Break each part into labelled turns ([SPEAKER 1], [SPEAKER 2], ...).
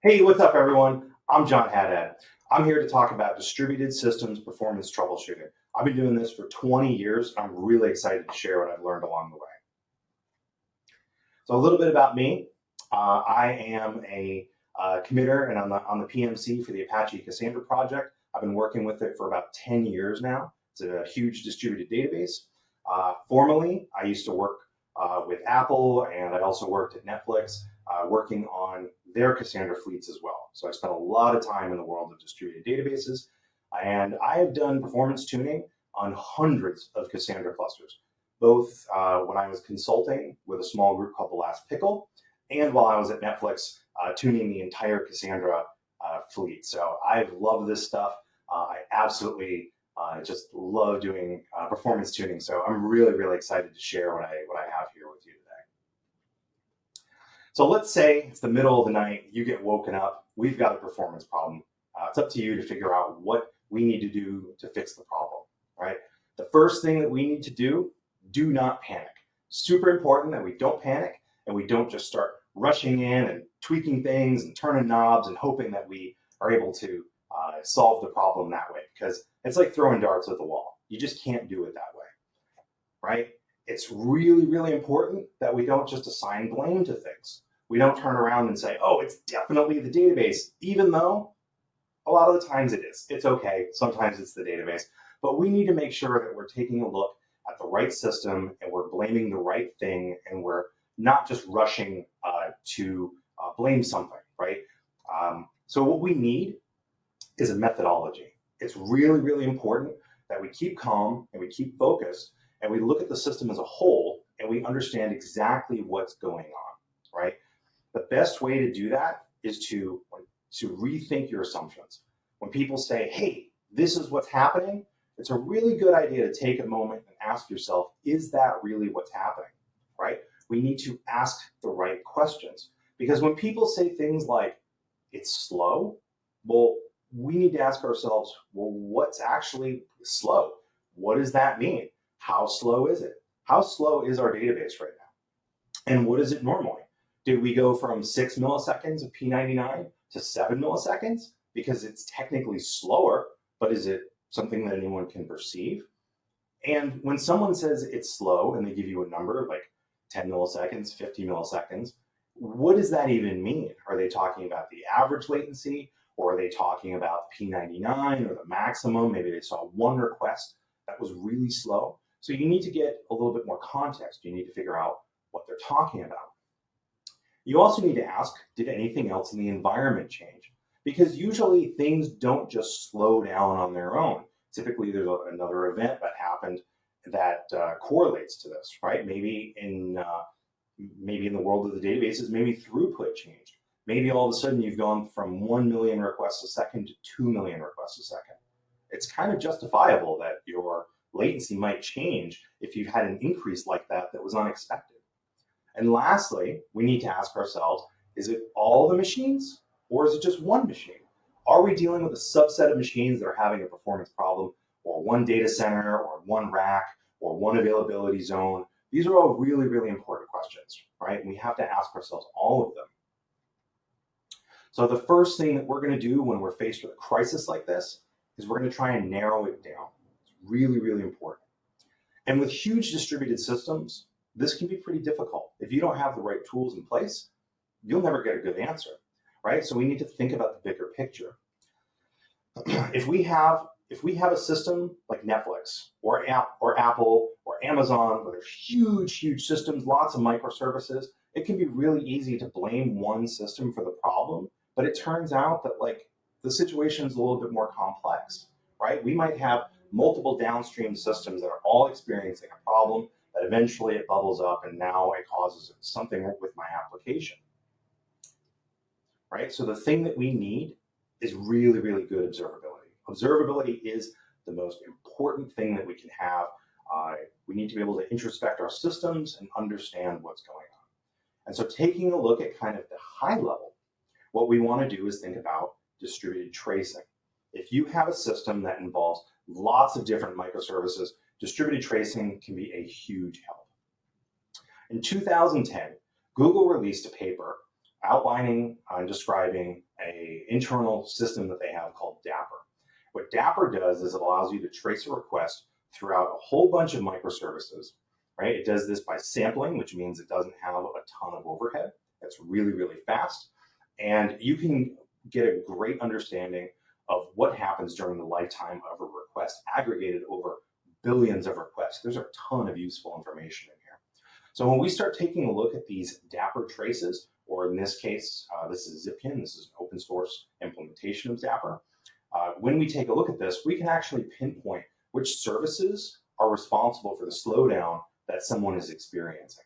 [SPEAKER 1] Hey, what's up, everyone? I'm John Haddad. I'm here to talk about distributed systems performance troubleshooting. I've been doing this for 20 years, and I'm really excited to share what I've learned along the way. So a little bit about me. I am a committer and on the PMC for the Apache Cassandra project. I've been working with it for about 10 years now. It's a huge distributed database. Formerly, I used to work with Apple, and I also worked at Netflix, working on their Cassandra fleets as well. So I spent a lot of time in the world of distributed databases, and I have done performance tuning on hundreds of Cassandra clusters, both when I was consulting with a small group called The Last Pickle, and while I was at Netflix tuning the entire Cassandra fleet. So I've loved this stuff. I absolutely just love doing performance tuning. So I'm really, really excited to share what I have here with you today. So let's say it's the middle of the night, you get woken up, we've got a performance problem. It's up to you to figure out what we need to do to fix the problem, right? The first thing that we need to do not panic. Super important that we don't panic and we don't just start rushing in and tweaking things and turning knobs and hoping that we are able to solve the problem that way, because it's like throwing darts at the wall. You just can't do it that way, right? It's really, really important that we don't just assign blame to things. We don't turn around and say, oh, it's definitely the database, even though a lot of the times it is. It's okay. Sometimes it's the database. But we need to make sure that we're taking a look at the right system and we're blaming the right thing and we're not just rushing to blame something, right? So what we need is a methodology. It's really, really important that we keep calm and we keep focused and we look at the system as a whole and we understand exactly what's going on, right? The best way to do that is to rethink your assumptions. When people say, hey, this is what's happening, it's a really good idea to take a moment and ask yourself, is that really what's happening, right? We need to ask the right questions. Because when people say things like, it's slow, well, we need to ask ourselves, well, what's actually slow? What does that mean? How slow is it? How slow is our database right now? And what is it normally? Did we go from 6 milliseconds of P99 to 7 milliseconds? Because it's technically slower, but is it something that anyone can perceive? And when someone says it's slow and they give you a number like 10 milliseconds, 50 milliseconds, what does that even mean? Are they talking about the average latency? Or are they talking about P99 or the maximum? Maybe they saw one request that was really slow. So you need to get a little bit more context. You need to figure out what they're talking about. You also need to ask, did anything else in the environment change? Because usually things don't just slow down on their own. Typically there's another event that happened that correlates to this, right? Maybe in the world of the databases, maybe throughput changed. Maybe all of a sudden you've gone from 1 million requests a second to 2 million requests a second. It's kind of justifiable that your latency might change if you've had an increase like that was unexpected. And lastly, we need to ask ourselves, is it all the machines or is it just one machine? Are we dealing with a subset of machines that are having a performance problem, or one data center or one rack or one availability zone? These are all really, really important questions, right? And we have to ask ourselves all of them. So the first thing that we're going to do when we're faced with a crisis like this is we're going to try and narrow it down. It's really, really important. And with huge distributed systems, this can be pretty difficult. If you don't have the right tools in place, you'll never get a good answer, right? So we need to think about the bigger picture. If we have a system like Netflix or Apple or Amazon, where there's huge, huge systems, lots of microservices, it can be really easy to blame one system for the problem. But it turns out that the situation is a little bit more complex, right? We might have multiple downstream systems that are all experiencing a problem that eventually it bubbles up and now it causes something with my application, right? So the thing that we need is really, really good observability. Observability is the most important thing that we can have. We need to be able to introspect our systems and understand what's going on. And so taking a look at kind of the high level, what we want to do is think about distributed tracing. If you have a system that involves lots of different microservices, distributed tracing can be a huge help. In 2010, Google released a paper outlining and describing a internal system that they have called Dapper. What Dapper does is it allows you to trace a request throughout a whole bunch of microservices, right? It does this by sampling, which means it doesn't have a ton of overhead. That's really, really fast. And you can get a great understanding of what happens during the lifetime of a request aggregated over billions of requests. There's a ton of useful information in here. So when we start taking a look at these Dapper traces, or in this case, this is Zipkin, this is an open source implementation of Dapper. When we take a look at this, we can actually pinpoint which services are responsible for the slowdown that someone is experiencing.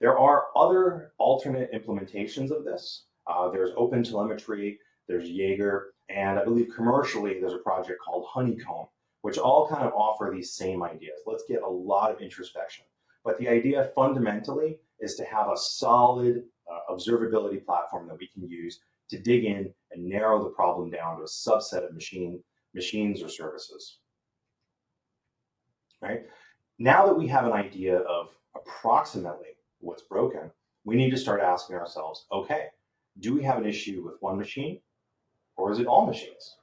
[SPEAKER 1] There are other alternate implementations of this. There's OpenTelemetry, there's Jaeger, and I believe commercially there's a project called Honeycomb, which all kind of offer these same ideas. Let's get a lot of introspection. But the idea fundamentally is to have a solid observability platform that we can use to dig in and narrow the problem down to a subset of machines or services. Right? Now that we have an idea of approximately what's broken, we need to start asking ourselves, okay, do we have an issue with one machine, or is it all machines?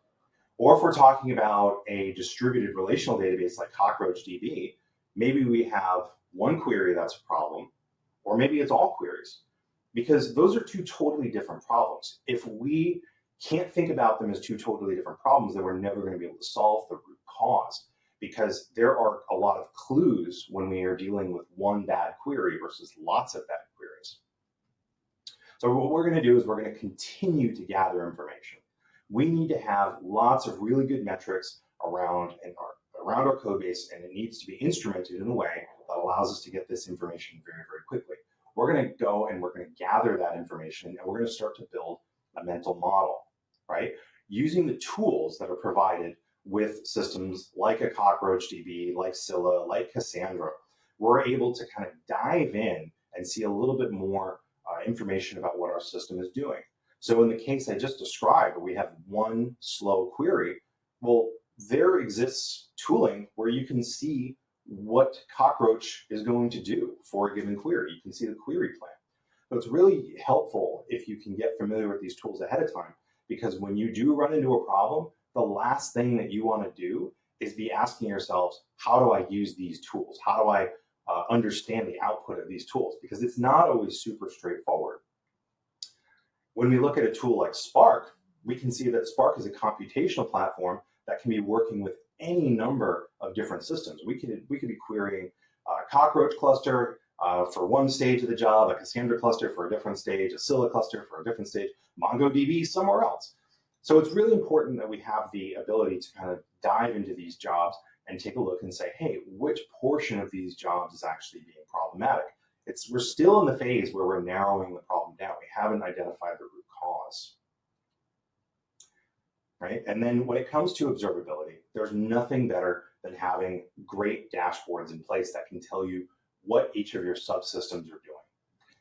[SPEAKER 1] Or if we're talking about a distributed relational database like CockroachDB, maybe we have one query that's a problem, or maybe it's all queries, because those are two totally different problems. If we can't think about them as two totally different problems, then we're never going to be able to solve the root cause, because there are a lot of clues when we are dealing with one bad query versus lots of bad queries. So what we're going to do is we're going to continue to gather information. We need to have lots of really good metrics around our code base, and it needs to be instrumented in a way that allows us to get this information very, very quickly. We're going to go and we're going to gather that information, and we're going to start to build a mental model, right? Using the tools that are provided with systems like a CockroachDB, like Scylla, like Cassandra, we're able to kind of dive in and see a little bit more information about what our system is doing. So in the case I just described, where we have one slow query, well, there exists tooling where you can see what Cockroach is going to do for a given query. You can see the query plan. But it's really helpful if you can get familiar with these tools ahead of time, because when you do run into a problem, the last thing that you want to do is be asking yourselves, how do I use these tools? How do I understand the output of these tools? Because it's not always super straightforward. When we look at a tool like Spark, we can see that Spark is a computational platform that can be working with any number of different systems. We could be querying a Cockroach cluster for one stage of the job, a Cassandra cluster for a different stage, a Scylla cluster for a different stage, MongoDB somewhere else. So it's really important that we have the ability to kind of dive into these jobs and take a look and say, hey, which portion of these jobs is actually being problematic? We're still in the phase where we're narrowing the problem down. We haven't identified the root cause. Right? And then when it comes to observability, there's nothing better than having great dashboards in place that can tell you what each of your subsystems are doing.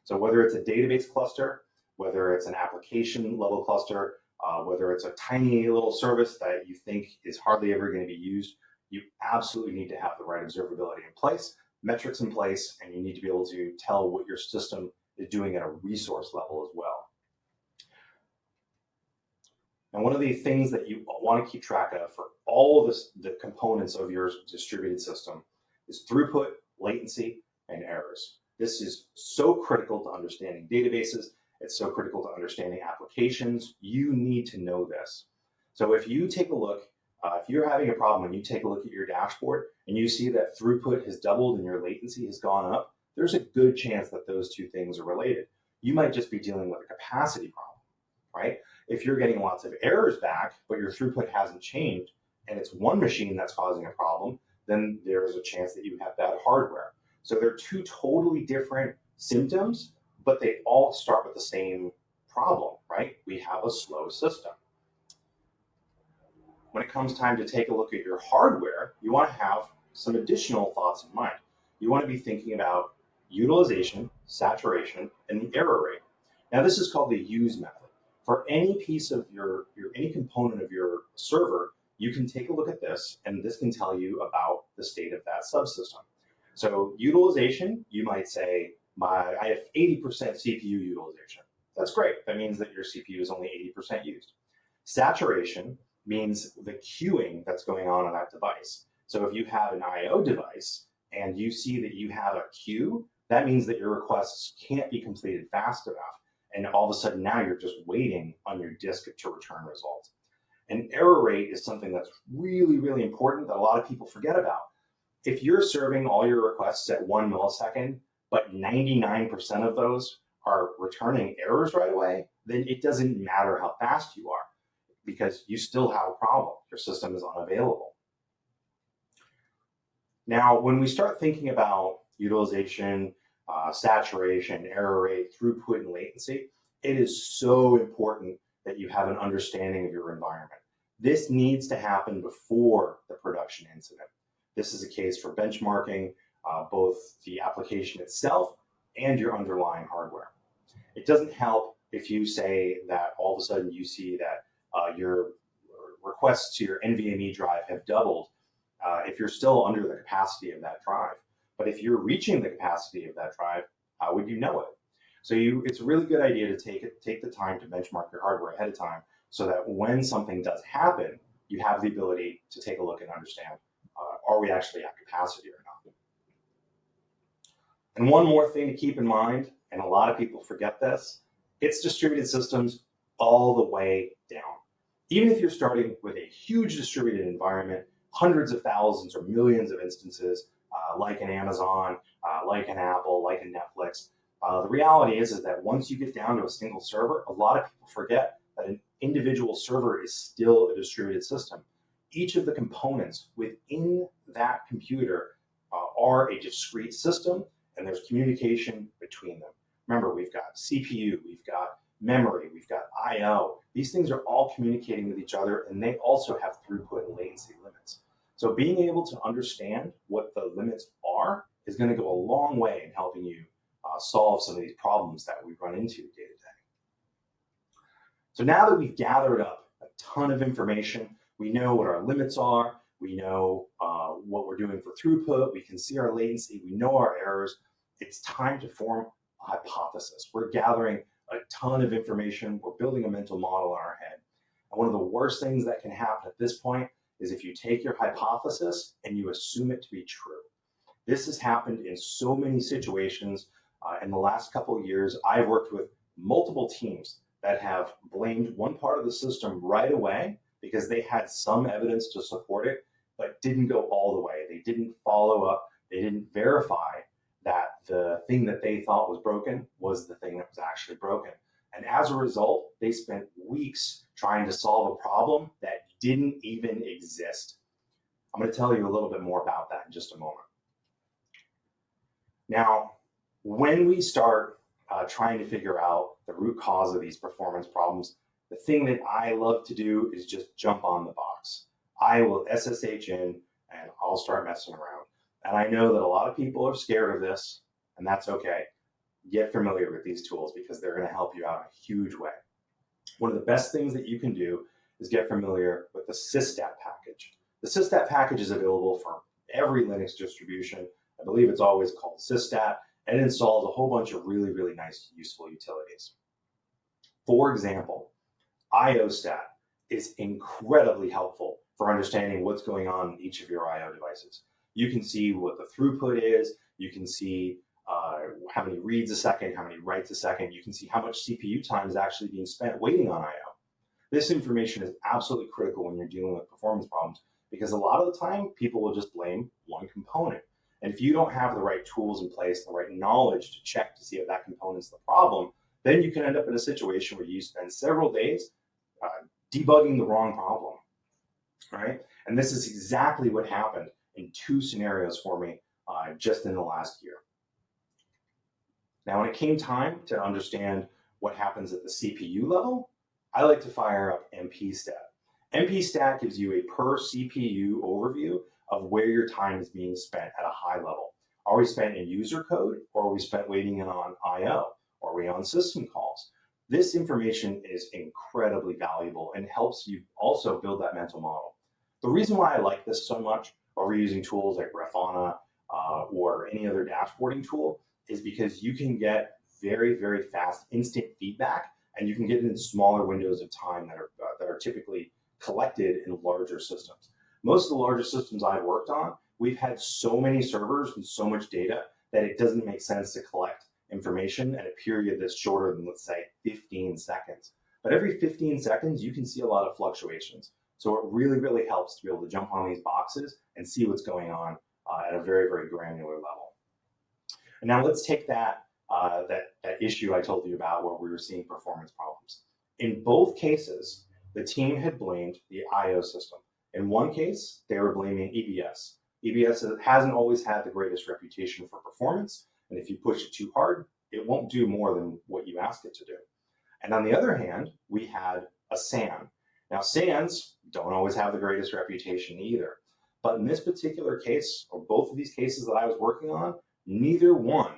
[SPEAKER 1] So whether it's a database cluster, whether it's an application level cluster, whether it's a tiny little service that you think is hardly ever going to be used, you absolutely need to have the right observability in place, metrics in place, and you need to be able to tell what your system is doing at a resource level as well. And one of the things that you want to keep track of for all of the components of your distributed system is throughput, latency, and errors. This is so critical to understanding databases. It's so critical to understanding applications. You need to know this. So if you take a look, if you're having a problem and you take a look at your dashboard and you see that throughput has doubled and your latency has gone up, there's a good chance that those two things are related. You might just be dealing with a capacity problem, right? If you're getting lots of errors back, but your throughput hasn't changed, and it's one machine that's causing a problem, then there's a chance that you have bad hardware. So they're two totally different symptoms, but they all start with the same problem, right? We have a slow system. When it comes time to take a look at your hardware, you want to have some additional thoughts in mind. You want to be thinking about utilization, saturation, and the error rate. Now, this is called the use method. For any piece of any component of your server, you can take a look at this, and this can tell you about the state of that subsystem. So utilization, you might say, I have 80% CPU utilization. That's great. That means that your CPU is only 80% used. Saturation means the queuing that's going on that device. So if you have an I/O device and you see that you have a queue, that means that your requests can't be completed fast enough. And all of a sudden now you're just waiting on your disk to return results. And error rate is something that's really, really important that a lot of people forget about. If you're serving all your requests at 1 millisecond, but 99% of those are returning errors right away, then it doesn't matter how fast you are because you still have a problem. Your system is unavailable. Now, when we start thinking about utilization, saturation, error rate, throughput, and latency, it is so important that you have an understanding of your environment. This needs to happen before the production incident. This is a case for benchmarking both the application itself and your underlying hardware. It doesn't help if you say that all of a sudden you see that your requests to your NVMe drive have doubled if you're still under the capacity of that drive. But if you're reaching the capacity of that drive, how would you know it? So it's a really good idea to take the time to benchmark your hardware ahead of time so that when something does happen, you have the ability to take a look and understand, are we actually at capacity or not? And one more thing to keep in mind, and a lot of people forget this, it's distributed systems all the way down. Even if you're starting with a huge distributed environment, hundreds of thousands or millions of instances, like an Amazon, like an Apple, like a Netflix, the reality is that once you get down to a single server, a lot of people forget that an individual server is still a distributed system. Each of the components within that computer are a discrete system, and there's communication between them. Remember, we've got CPU, we've got memory, we've got I/O. These things are all communicating with each other, and they also have throughput and latency limits. So being able to understand what the limits are is going to go a long way in helping you solve some of these problems that we run into day to day. So now that we've gathered up a ton of information, we know what our limits are, we know what we're doing for throughput, we can see our latency, we know our errors. It's time to form a hypothesis. We're gathering a ton of information, we're building a mental model in our head. And one of the worst things that can happen at this point is if you take your hypothesis and you assume it to be true. This has happened in so many situations. In the last couple of years, I've worked with multiple teams that have blamed one part of the system right away because they had some evidence to support it, but didn't go all the way. They didn't follow up. They didn't verify that the thing that they thought was broken was the thing that was actually broken. And as a result, they spent weeks trying to solve a problem that didn't even exist. I'm going to tell you a little bit more about that in just a moment. Now, when we start trying to figure out the root cause of these performance problems, the thing that I love to do is just jump on the box. I will SSH in and I'll start messing around. And I know that a lot of people are scared of this, and that's okay. Get familiar with these tools because they're going to help you out in a huge way. One of the best things that you can do is get familiar with the systat package. The systat package is available for every Linux distribution. I believe it's always called systat, and it installs a whole bunch of really, really nice, useful utilities. For example, IOstat is incredibly helpful for understanding what's going on in each of your I/O devices. You can see what the throughput is. You can see how many reads a second, how many writes a second. You can see how much CPU time is actually being spent waiting on I/O. This information is absolutely critical when you're dealing with performance problems because a lot of the time people will just blame one component. And if you don't have the right tools in place, the right knowledge to check to see if that component's the problem, then you can end up in a situation where you spend several days debugging the wrong problem, right? And this is exactly what happened in 2 scenarios for me just in the last year. Now, when it came time to understand what happens at the CPU level, I like to fire up MPstat. MPstat gives you a per CPU overview of where your time is being spent at a high level. Are we spent in user code, or are we spent waiting on I/O? Or are we on system calls? This information is incredibly valuable and helps you also build that mental model. The reason why I like this so much over using tools like Grafana or any other dashboarding tool is because you can get very, very fast, instant feedback, and you can get it in smaller windows of time that are typically collected in larger systems. Most of the larger systems I've worked on, we've had so many servers and so much data that it doesn't make sense to collect information at a period that's shorter than, let's say, 15 seconds. But every 15 seconds, you can see a lot of fluctuations. So it really, really helps to be able to jump on these boxes and see what's going on at a very, very granular level. And now let's take that issue I told you about where we were seeing performance problems. In both cases, the team had blamed the I/O system. In one case, they were blaming EBS. EBS hasn't always had the greatest reputation for performance, and if you push it too hard, it won't do more than what you ask it to do. And on the other hand, we had a SAN. Now, SANs don't always have the greatest reputation either. But in this particular case, or both of these cases that I was working on, neither one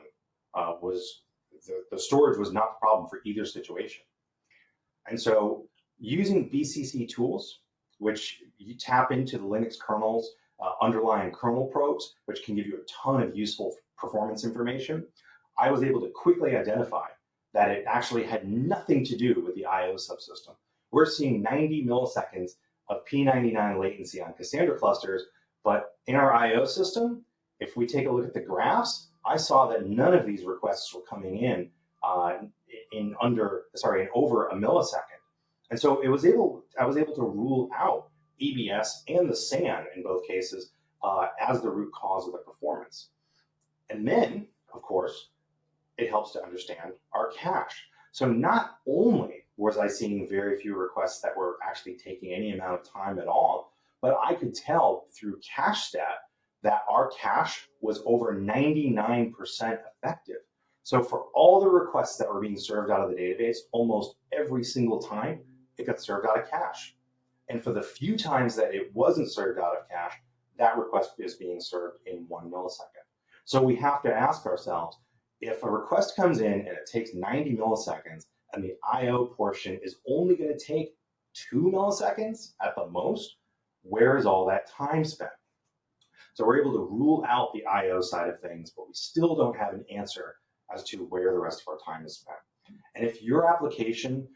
[SPEAKER 1] the storage was not the problem for either situation. And so using BCC tools, which you tap into the Linux kernel's underlying kernel probes, which can give you a ton of useful performance information, I was able to quickly identify that it actually had nothing to do with the I/O subsystem. We're seeing 90 milliseconds of P99 latency on Cassandra clusters, but in our I/O system, if we take a look at the graphs, I saw that none of these requests were coming in over a millisecond. And so I was able to rule out EBS and the SAN in both cases as the root cause of the performance. And then, of course, it helps to understand our cache. So not only was I seeing very few requests that were actually taking any amount of time at all, but I could tell through cache stat that our cache was over 99% effective. So for all the requests that were being served out of the database, almost every single time, it got served out of cache. And for the few times that it wasn't served out of cache, that request is being served in 1 millisecond. So we have to ask ourselves, if a request comes in and it takes 90 milliseconds and the I/O portion is only going to take 2 milliseconds at the most, where is all that time spent? So we're able to rule out the I/O side of things, but we still don't have an answer as to where the rest of our time is spent. And if your application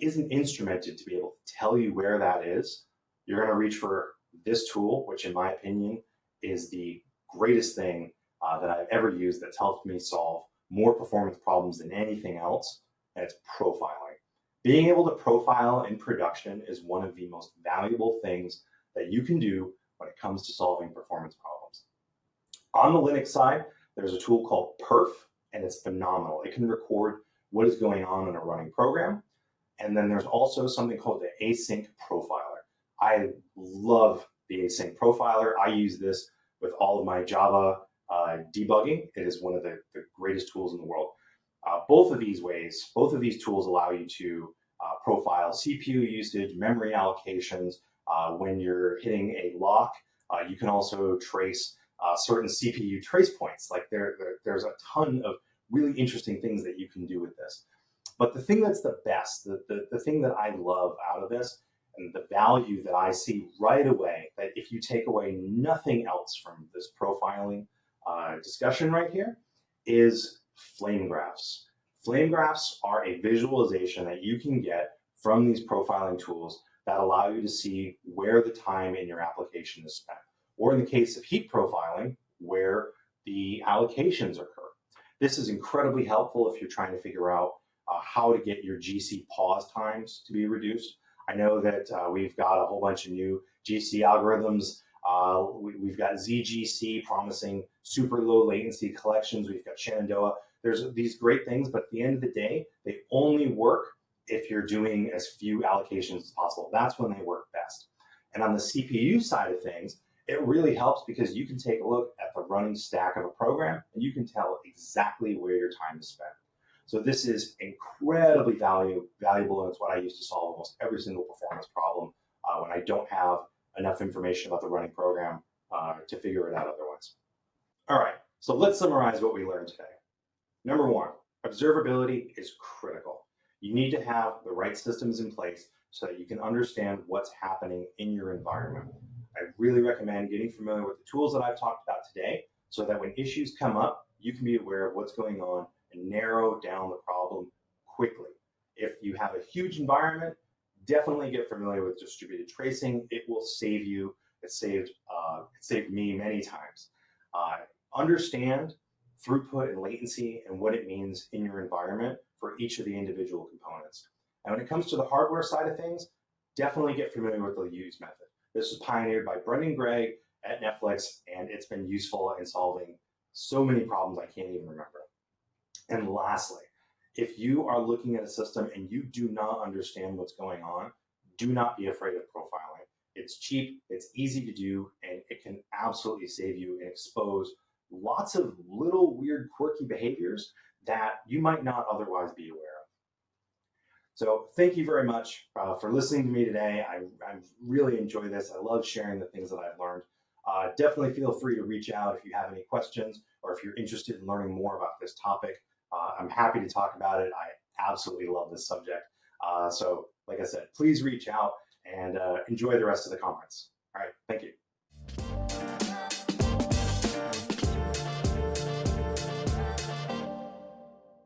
[SPEAKER 1] isn't instrumented to be able to tell you where that is, you're going to reach for this tool, which in my opinion is the greatest thing that I've ever used that's helped me solve more performance problems than anything else, and it's profiling. Being able to profile in production is one of the most valuable things that you can do when it comes to solving performance problems. On the Linux side, there's a tool called perf, and it's phenomenal. It can record what is going on in a running program. And then there's also something called the async profiler. I love the async profiler. I use this with all of my Java debugging. It is one of the greatest tools in the world. Both of these tools allow you to profile CPU usage, memory allocations. When you're hitting a lock, you can also trace certain CPU trace points. Like there's a ton of really interesting things that you can do with this. But the thing that's the best, the thing that I love out of this, and the value that I see right away, that if you take away nothing else from this profiling discussion right here, is flame graphs. Flame graphs are a visualization that you can get from these profiling tools that allow you to see where the time in your application is spent. Or in the case of heap profiling, where the allocations occur. This is incredibly helpful if you're trying to figure out how to get your GC pause times to be reduced. I know that we've got a whole bunch of new GC algorithms. We've got ZGC promising super low latency collections. We've got Shenandoah. There's these great things, but at the end of the day, they only work if you're doing as few allocations as possible. That's when they work best. And on the CPU side of things, it really helps because you can take a look at the running stack of a program and you can tell exactly where your time is spent. So this is incredibly valuable, and it's what I use to solve almost every single performance problem when I don't have enough information about the running program to figure it out otherwise. All right, so let's summarize what we learned today. Number one, observability is critical. You need to have the right systems in place so that you can understand what's happening in your environment. I really recommend getting familiar with the tools that I've talked about today so that when issues come up, you can be aware of what's going on and narrow down the problem quickly. If you have a huge environment, definitely get familiar with distributed tracing. It will save you. It saved me many times. Understand throughput and latency and what it means in your environment for each of the individual components. And when it comes to the hardware side of things, definitely get familiar with the use method. This was pioneered by Brendan Gregg at Netflix, and it's been useful in solving so many problems I can't even remember. And lastly, if you are looking at a system and you do not understand what's going on, do not be afraid of profiling. It's cheap, it's easy to do, and it can absolutely save you and expose lots of little weird quirky behaviors that you might not otherwise be aware of. So thank you very much for listening to me today. I really enjoy this. I love sharing the things that I've learned. Definitely feel free to reach out if you have any questions or if you're interested in learning more about this topic. I'm happy to talk about it. I absolutely love this subject. So like I said, please reach out and enjoy the rest of the conference. All right, thank you.